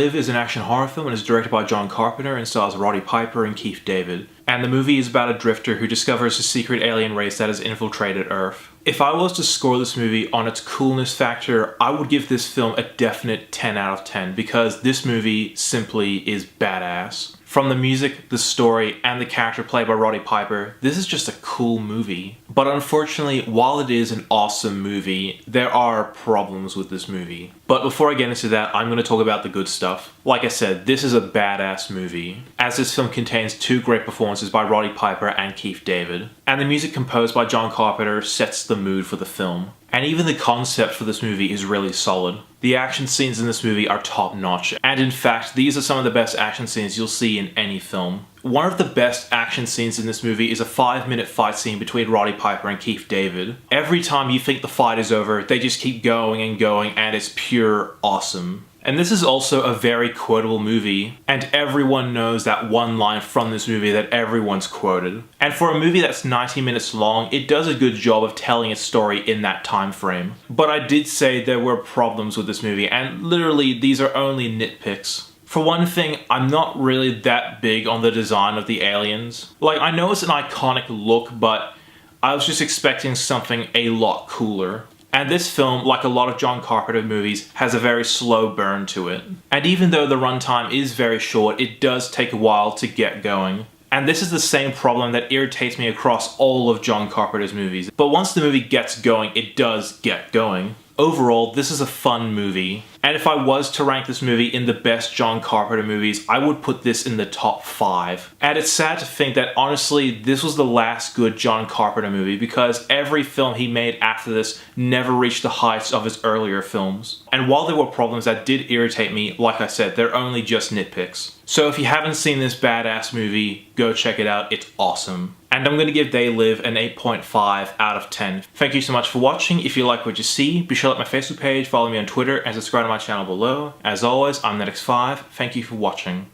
Live is an action horror film and is directed by John Carpenter and stars Roddy Piper and Keith David. And the movie is about a drifter who discovers a secret alien race that has infiltrated Earth. If I was to score this movie on its coolness factor, I would give this film a definite 10 out of 10 because this movie simply is badass. From the music, the story, and the character played by Roddy Piper, this is just a cool movie. But unfortunately, while it is an awesome movie, there are problems with this movie. But before I get into that, I'm going to talk about the good stuff. Like I said, this is a badass movie, as this film contains two great performances by Roddy Piper and Keith David. And the music composed by John Carpenter sets the mood for the film. And even the concept for this movie is really solid. The action scenes in this movie are top notch, and in fact, these are some of the best action scenes you'll see in any film. One of the best action scenes in this movie is a 5-minute fight scene between Roddy Piper and Keith David. Every time you think the fight is over, they just keep going and going, and it's pure awesome. And this is also a very quotable movie, and everyone knows that one line from this movie that everyone's quoted. And for a movie that's 90 minutes long, it does a good job of telling its story in that time frame. But I did say there were problems with this movie, and literally these are only nitpicks. For one thing, I'm not really that big on the design of the aliens. Like, I know it's an iconic look, but I was just expecting something a lot cooler. And this film, like a lot of John Carpenter movies, has a very slow burn to it. And even though the runtime is very short, it does take a while to get going. And this is the same problem that irritates me across all of John Carpenter's movies. But once the movie gets going, it does get going. Overall, this is a fun movie. And if I was to rank this movie in the best John Carpenter movies, I would put this in the top 5. And it's sad to think that honestly, this was the last good John Carpenter movie because every film he made after this never reached the heights of his earlier films. And while there were problems that did irritate me, like I said, they're only just nitpicks. So if you haven't seen this badass movie, go check it out, it's awesome. And I'm going to give They Live an 8.5 out of 10. Thank you so much for watching. If you like what you see, be sure to like my Facebook page, follow me on Twitter, and subscribe to my channel below. As always, I'm NETX5. Thank you for watching.